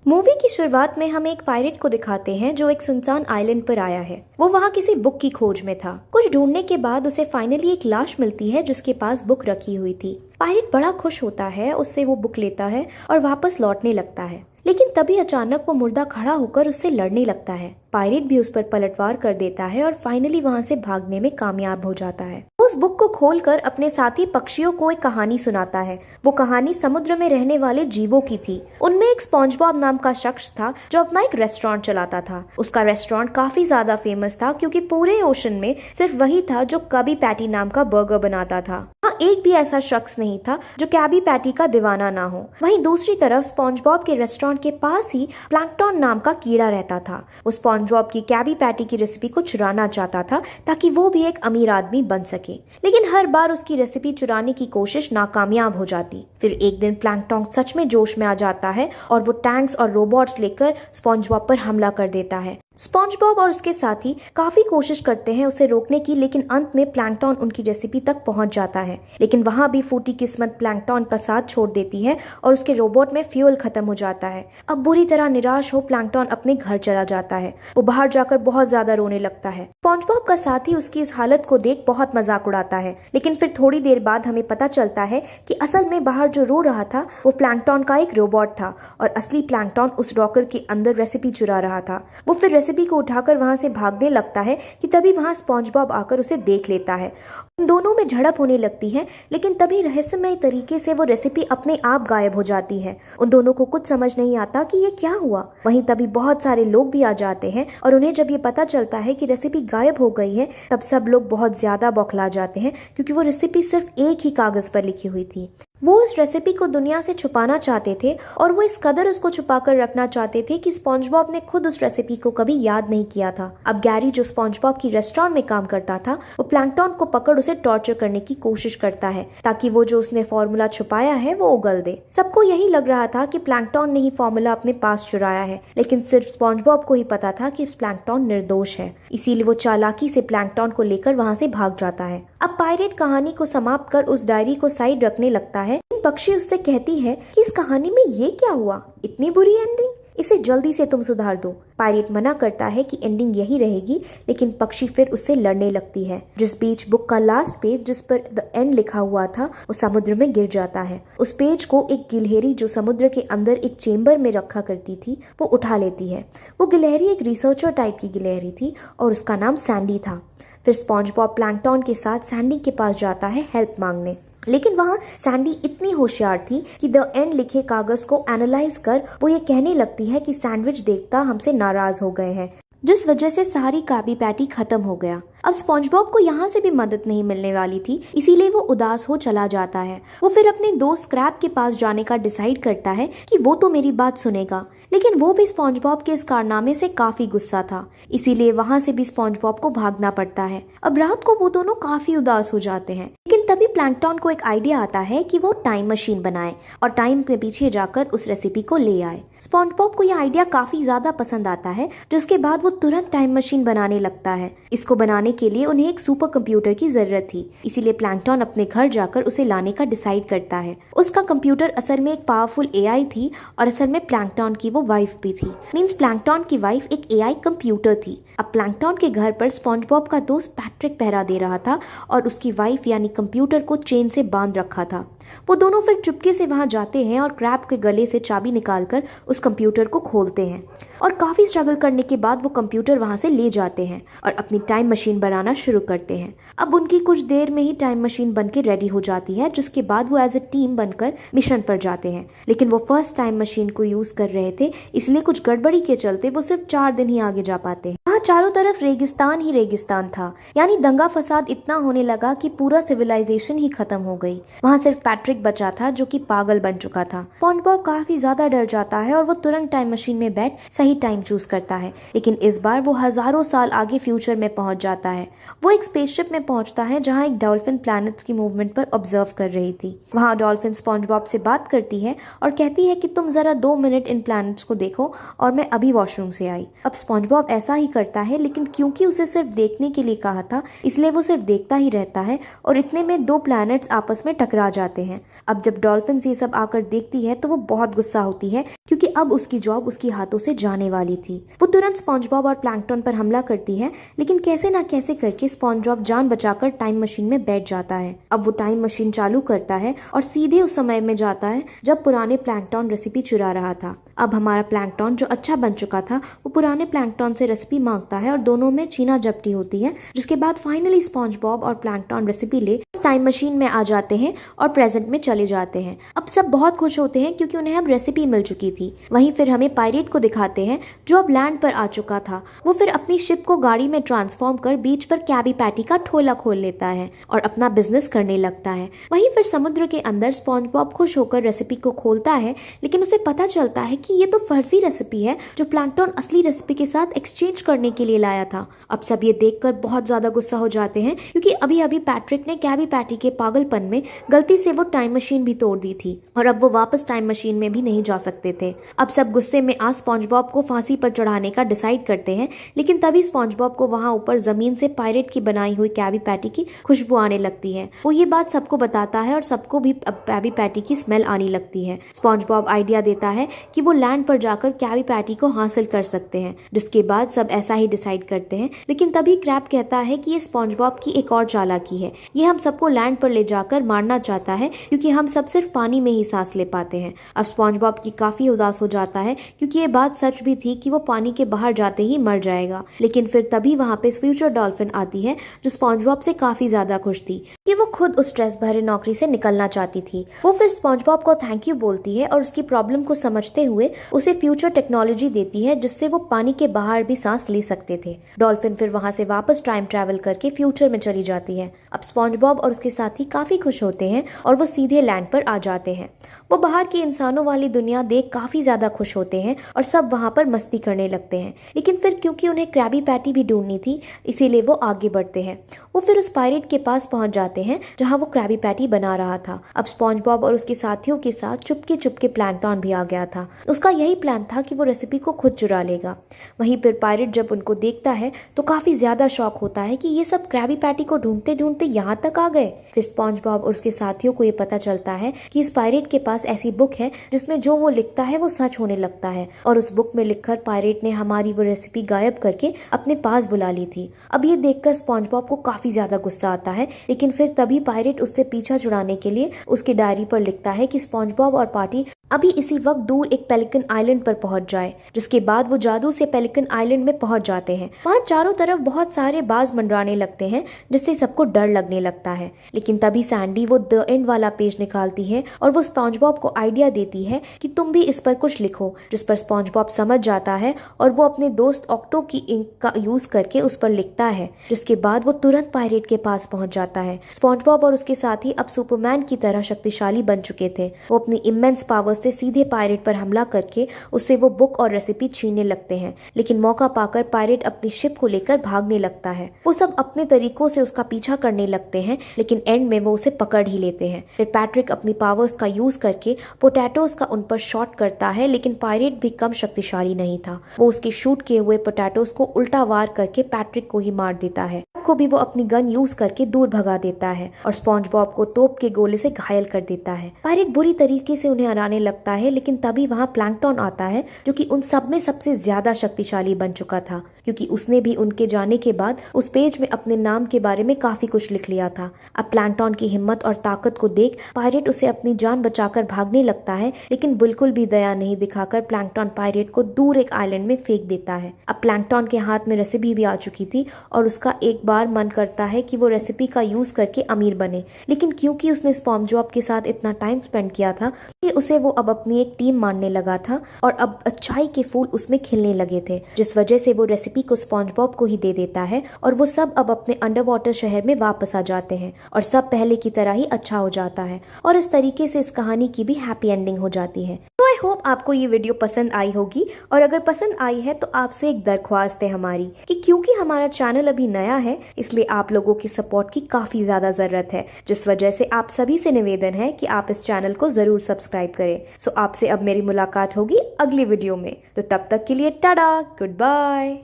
Movie की शुरुआत में हमें एक पायरेट को दिखाते हैं जो एक सुनसान आइलैंड पर आया है। वो वहाँ किसी बुक की खोज में था। कुछ ढूंढने के बाद उसे फाइनली एक लाश मिलती है जिसके पास बुक रखी हुई थी। पायरेट बड़ा खुश होता है, उससे वो बुक लेता है और वापस लौटने लगता है। लेकिन तभी अचानक वो मुर्दा खड़ा होकर उससे लड़ने लगता है। पायरेट भी उस पर पलटवार कर देता है और फाइनली वहाँ से भागने में कामयाब हो जाता है। वो उस बुक को खोलकर अपने साथी पक्षियों को एक कहानी सुनाता है। वो कहानी समुद्र में रहने वाले जीवों की थी। उनमें एक स्पॉन्जबॉब नाम का शख्स था जो अपना एक रेस्टोरेंट चलाता था। उसका रेस्टोरेंट काफी ज्यादा फेमस था क्योंकि पूरे ओशन में सिर्फ वही था जो कैबी पैटी नाम का बर्गर बनाता था। हाँ, एक भी ऐसा शख्स नहीं था जो कैबी पैटी का दीवाना ना हो। वहीं दूसरी तरफ स्पॉन्जबॉब के रेस्टोरेंट के पास ही प्लैंकटन नाम का कीड़ा रहता था। वो स्पॉन्जबॉब की कैबी पैटी की रेसिपी को चुराना चाहता था ताकि वो भी एक अमीर आदमी बन सके, लेकिन हर बार उसकी रेसिपी चुराने की कोशिश नाकामयाब हो जाती। फिर एक दिन प्लैंकटन सच में जोश में आ जाता है और वो टैंक्स और रोबोट्स लेकर स्पॉन्जबॉब पर हमला कर देता है। स्पॉन्जबॉब और उसके साथी काफी कोशिश करते हैं उसे रोकने की, लेकिन अंत में प्लैंकटन उनकी रेसिपी तक पहुंच जाता है। लेकिन वहां भी फूटी किस्मत प्लैंकटन का साथ छोड़ देती है और उसके रोबोट में फ्यूल खत्म हो जाता है। अब बुरी तरह निराश हो प्लैंकटन अपने घर चला जाता है। वो बाहर जाकर बहुत ज्यादा रोने लगता है। स्पॉन्जबॉब का साथी उसकी इस हालत को देख बहुत मजाक उड़ाता है, लेकिन फिर थोड़ी देर बाद हमें पता चलता है कि असल में बाहर जो रो रहा था वो प्लैंकटन का एक रोबोट था और असली प्लैंकटन उस रॉकर के अंदर रेसिपी चुरा रहा था। वो फिर रेसिपी को उठाकर वहां से भागने लगता है कि तभी वहां स्पॉन्जबॉब आकर उसे देख लेता है। उन दोनों में झड़प होने लगती है, लेकिन तभी रहस्यमय तरीके से वो रेसिपी अपने आप गायब हो जाती है। उन दोनों को कुछ समझ नहीं आता कि ये क्या हुआ। वहीं तभी बहुत सारे लोग भी आ जाते हैं और उन्हें जब ये पता चलता है कि रेसिपी गायब हो गई है तब सब लोग बहुत ज्यादा बौखला जाते हैं, क्योंकि वो रेसिपी सिर्फ एक ही कागज पर लिखी हुई थी। वो इस रेसिपी को दुनिया से छुपाना चाहते थे और वो इस कदर उसको छुपाकर रखना चाहते थे कि स्पॉन्जबॉब ने खुद उस रेसिपी को कभी याद नहीं किया था। अब गैरी जो स्पॉन्जबॉब की रेस्टोरेंट में काम करता था, वो प्लैंकटन को पकड़ उसे टॉर्चर करने की कोशिश करता है ताकि वो जो उसने फॉर्मूला छुपाया है वो उगल दे। सबको यही लग रहा था कि प्लैंकटन ने ही फॉर्मूला अपने पास चुराया है, लेकिन सिर्फ स्पॉन्जबॉब को ही पता था कि प्लैंकटन निर्दोष है। इसीलिए वो चालाकी से प्लैंकटन को लेकर वहां से भाग जाता है। अब पायरेट कहानी को समाप्त कर उस डायरी को साइड रखने लगता है। पक्षी उससे कहती है कि इस कहानी में ये क्या हुआ, इतनी बुरी एंडिंग, इसे जल्दी से तुम सुधार दो। पायरेट मना करता है कि एंडिंग यही रहेगी, लेकिन पक्षी फिर उससे लड़ने लगती है। जिस बीच बुक का लास्ट पेज जिस पर द एंड लिखा हुआ था वो समुद्र में गिर जाता है। उस पेज को एक गिलहरी जो समुद्र के अंदर एक चेम्बर में रखा करती थी वो उठा लेती है। वो गिलहरी एक रिसर्चर टाइप की गिलहरी थी और उसका नाम सैंडी था। फिर स्पॉन्जबॉब प्लैंकटन के साथ सैंडी के पास जाता है हेल्प मांगने, लेकिन वहाँ सैंडी इतनी होशियार थी कि द एंड लिखे कागज को एनालाइज कर वो ये कहने लगती है कि सैंडविच देखता हमसे नाराज हो गए हैं, जिस वजह से सारी कैबी पैटी खत्म हो गया। अब स्पॉन्जबॉब को यहाँ से भी मदद नहीं मिलने वाली थी, इसीलिए वो उदास हो चला जाता है। वो फिर अपने दोस्त क्रैब के पास जाने का डिसाइड करता है कि वो तो मेरी बात सुनेगा, लेकिन वो भी स्पॉन्जबॉब के इस कारनामे से काफी गुस्सा था, इसीलिए वहां से भी स्पॉन्जबॉब को भागना पड़ता है। अब रात को वो दोनों काफी उदास हो जाते हैं, लेकिन तभी प्लैंकटन को एक आइडिया आता है कि वो टाइम मशीन बनाए और टाइम के पीछे जाकर उस रेसिपी को ले आए। स्पॉन्जबॉब को यह आइडिया काफी ज्यादा पसंद आता है, जिसके बाद वो तुरंत टाइम मशीन बनाने लगता है। इसको बनाने के लिए उन्हें एक सुपर कंप्यूटर की जरूरत थी, इसीलिए प्लैंकटन अपने घर जाकर उसे लाने का डिसाइड करता है। उसका कंप्यूटर असल में एक पावरफुल एआई थी और असल में प्लैंकटन की वो वाइफ भी थी। मींस प्लैंकटन की वाइफ एक एआई कंप्यूटर थी। अब प्लैंकटन के घर पर स्पॉन्जबॉब का दोस्त पैट्रिक पहरा दे रहा था और उसकी वाइफ यानी कंप्यूटर को चेन से बांध रखा था। वो दोनों फिर चुपके से वहां जाते हैं और क्रैब के गले से चाबी निकालकर उस कंप्यूटर को खोलते हैं और काफी स्ट्रगल करने के बाद वो कंप्यूटर वहां से ले जाते हैं और अपनी टाइम मशीन बनाना शुरू करते हैं। अब उनकी कुछ देर में ही टाइम मशीन बनके रेडी हो जाती है, जिसके बाद वो एज ए टीम बनकर मिशन पर जाते हैं। लेकिन वो फर्स्ट टाइम मशीन को यूज कर रहे थे, इसलिए कुछ गड़बड़ी के चलते वो सिर्फ 4 दिन ही आगे जा पाते हैं। वहाँ चारों तरफ रेगिस्तान ही रेगिस्तान था, यानी दंगा फसाद इतना होने लगा कि पूरा सिविलाइजेशन ही खत्म हो गई। वहाँ सिर्फ पैट्रिक बचा था जो कि पागल बन चुका था। स्पॉन्जबॉब काफी ज्यादा डर जाता है और वो तुरंत टाइम मशीन में बैठ सही टाइम चूज करता है, लेकिन इस बार वो हजारों साल आगे फ्यूचर में पहुंच जाता है। वो एक स्पेसशिप में पहुंचता है जहां एक डॉल्फिन प्लैनेट्स की मूवमेंट पर ऑब्जर्व कर रही थी। वहां डॉल्फिन स्पॉन्जबॉब से बात करती है और कहती है कि तुम जरा 2 मिनट इन प्लैनेट्स को देखो और मैं अभी वॉशरूम से आई। अब स्पॉन्जबॉब ऐसा ही करता करता है, लेकिन क्योंकि उसे सिर्फ देखने के लिए कहा था इसलिए वो सिर्फ देखता ही रहता है और इतने में दो प्लैनेट्स आपस में टकरा जाते हैं। अब जब डॉल्फिन ये सब आकर देखती है तो वो बहुत गुस्सा होती है क्योंकि अब उसकी जॉब उसके हाथों से जाने वाली थी। वो तुरंत स्पॉन्जबॉब और प्लैंकटन पर हमला करती है, लेकिन कैसे ना कैसे करके स्पॉन्जबॉब जान बचाकर टाइम मशीन में बैठ जाता है। अब वो टाइम मशीन चालू करता है और सीधे उस समय में जाता है जब पुराने प्लैंकटन रेसिपी चुरा रहा था। अब हमारा प्लैंकटन जो अच्छा बन चुका था वो पुराने प्लैंकटन से रेसिपी मांगता है और दोनों में छीना झपटी होती है, जिसके बाद फाइनली स्पॉन्जबॉब और प्लैंकटन रेसिपी ले टाइम मशीन में आ जाते हैं और प्रेजेंट में चले जाते हैं। अब सब बहुत खुश होते हैं क्योंकि उन्हें अब रेसिपी मिल चुकी थी। वहीं फिर हमें पायरेट को दिखाते हैं जो अब लैंड पर आ चुका था। वो फिर अपनी शिप को गाड़ी में ट्रांसफॉर्म कर बीच पर कैबी पैटी का ठोला खोल लेता है और अपना बिजनेस करने लगता है। वहीं फिर समुद्र के अंदर स्पॉन्जबॉब खुश होकर रेसिपी को खोलता है, लेकिन उसे पता चलता है कि ये तो फर्जी रेसिपी है जो प्लैंकटन असली रेसिपी के साथ एक्सचेंज करने के लिए लाया था। अब सब ये देखकर बहुत ज्यादा गुस्सा हो जाते हैं क्योंकि अभी अभी पैट्रिक ने कैबी पैटी के पागलपन में गलती से वो टाइम मशीन भी तोड़ दी थी और अब वो वापस टाइम मशीन में भी नहीं जा सकते थे। अब सब गुस्से में आज स्पॉन्जबॉब को फांसी पर चढ़ाने का डिसाइड करते हैं, लेकिन तभी स्पॉन्जबॉब को वहां ऊपर जमीन से पायरेट की बनाई हुई कैबी पैटी की खुशबू आने लगती है। वो ये बात सबको बताता है और सबको भी कैबी पैटी की स्मेल आने लगती है। स्पॉन्जबॉब आइडिया देता है कि वो लैंड पर जाकर कैबी पैटी को हासिल कर सकते हैं, जिसके बाद सब ऐसा ही डिसाइड करते हैं। लेकिन तभी क्रैब कहता है कि ये स्पॉन्जबॉब की एक और चालाकी है, ये हम सबको लैंड पर ले जाकर मारना चाहता है क्योंकि हम सब सिर्फ पानी में ही सांस ले पाते हैं। अब स्पॉन्जबॉब की काफी उदास हो जाता है क्योंकि ये बात सच भी थी कि वो पानी के बाहर जाते ही मर जाएगा। लेकिन फिर तभी वहां पे फ्यूचर डॉल्फिन आती है जो स्पॉन्जबॉब से काफी ज्यादा खुश थी कि वो खुद उस स्ट्रेस भरे नौकरी से निकलना चाहती थी। वो फिर स्पॉन्जबॉब को थैंक यू बोलती है और उसकी प्रॉब्लम को समझते हुए उसे फ्यूचर टेक्नोलॉजी देती है जिससे वो पानी के बाहर भी सांस ले सकते थे। डॉल्फिन फिर वहां से वापस टाइम ट्रैवल करके फ्यूचर में चली जाती है। अब स्पॉन्जबॉब और उसके साथी काफी खुश होते हैं और वो सीधे लैंड पर आ जाते हैं। वो बाहर की इंसानों वाली दुनिया देख काफी ज्यादा खुश होते हैं और सब वहां पर मस्ती करने लगते हैं। लेकिन फिर क्योंकि उन्हें क्रैबी पैटी भी ढूंढनी थी इसीलिए वो आगे बढ़ते हैं। वो फिर उस पायरेट के पास पहुंच जाते हैं जहां वो क्रैबी पैटी बना रहा था। अब स्पॉन्जबॉब और उसके साथियों के साथ चुपके चुपके प्लैंकटन भी आ गया था। उसका यही प्लान था कि वो रेसिपी को खुद चुरा लेगा। वहीं पर पायरेट जब उनको देखता है तो काफी ज्यादा शॉक होता है कि ये सब क्रैबी पैटी को ढूंढते ढूंढते यहाँ तक आ गए। फिर स्पॉन्जबॉब और उसके साथियों को ये पता चलता है कि इस पायरेट के पास ऐसी बुक है जिसमें जो वो लिखता है वो सच होने लगता है और उस बुक में लिखकर पायरेट ने हमारी वो रेसिपी गायब करके अपने पास बुला ली थी। अब ये देखकर स्पॉन्जबॉब को काफी ज्यादा गुस्सा आता है, लेकिन फिर तभी पायरेट उससे पीछा छुड़ाने के लिए उसकी डायरी पर लिखता है कि स्पॉन्जबॉब और पार्टी अभी इसी वक्त दूर एक पेलिकन आइलैंड पर पहुंच जाए। जिसके बाद वो जादू से पेलिकन आइलैंड में पहुंच जाते हैं। वहां चारों तरफ बहुत सारे बाज मंडराने लगते हैं जिससे सबको डर लगने लगता है। लेकिन तभी सैंडी वो द एंड वाला पेज निकालती है और वो स्पॉन्जबॉब को आइडिया देती है कि तुम भी इस पर कुछ लिखो, जिस पर स्पॉन्जबॉब समझ जाता है और वो अपने दोस्त ऑक्टो की इंक का यूज करके उस पर लिखता है। जिसके बाद वो तुरंत पायरेट के पास पहुंच जाता है। स्पॉन्जबॉब और उसके साथी अब सुपरमैन की तरह शक्तिशाली बन चुके थे। वो अपनी इमेंस पावर्स से सीधे पायरेट पर हमला करके उससे वो बुक और रेसिपी छीनने लगते हैं। लेकिन मौका पाकर पायरेट अपनी शिप को लेकर भागने लगता है। वो सब अपने तरीकों से उसका पीछा करने लगते हैं, लेकिन एंड में वो उसे पकड़ ही लेते हैं। फिर पैट्रिक अपनी पावर्स का यूज करके पोटैटोज का उन पर शॉट करता है, लेकिन पायरेट भी कम शक्तिशाली नहीं था। वो उसके शूट किए हुए पोटैटोज को उल्टा वार करके पैट्रिक को ही मार देता है। को भी वो अपनी गन यूज करके दूर भगा देता है और स्पॉन्जबॉब को तोप के गोले से घायल कर देता है। पायरेट बुरी तरीके से उन्हें हराने लगता है, लेकिन तभी वहां प्लैंकटन आता है जो कि उन सब में सबसे ज्यादा शक्तिशाली बन चुका था, क्योंकि उसने भी उनके जाने के बाद उस पेज में अपने नाम के बारे में काफी कुछ लिख लिया था। अब प्लैंकटन की हिम्मत और ताकत को देख पायरेट उसे अपनी जान बचाकर भागने लगता है, लेकिन बिल्कुल भी दया नहीं दिखाकर प्लैंकटन पायरेट को दूर एक आइलैंड में फेंक देता है। अब प्लैंकटन के हाथ में रेसिपी भी आ चुकी थी और उसका एक बार मन करता है कि वो रेसिपी का यूज करके अमीर बने, लेकिन क्योंकि उसने स्पॉन्जबॉब के साथ इतना टाइम स्पेंड किया था उसे वो अब अपनी एक टीम मानने लगा था और अब अच्छाई के फूल उसमें खिलने लगे थे, जिस वजह से वो रेसिपी को स्पॉन्जबॉब को ही दे देता है और वो सब अब अपने अंडर वाटर शहर में वापस आ जाते हैं और सब पहले की तरह ही अच्छा हो जाता है और इस तरीके से इस कहानी की भी हैप्पी एंडिंग हो जाती है। तो आई होप आपको ये वीडियो पसंद आई होगी और अगर पसंद आई है तो आपसे एक दरख्वास्त है हमारी कि क्योंकि हमारा चैनल अभी नया है इसलिए आप लोगों की सपोर्ट की काफी ज्यादा जरूरत है, जिस वजह से आप सभी से निवेदन है कि आप इस चैनल को जरूर सब्सक्राइब करें। सो आपसे अब मेरी मुलाकात होगी अगली वीडियो में, तो तब तक के लिए टाटा, गुड बाय।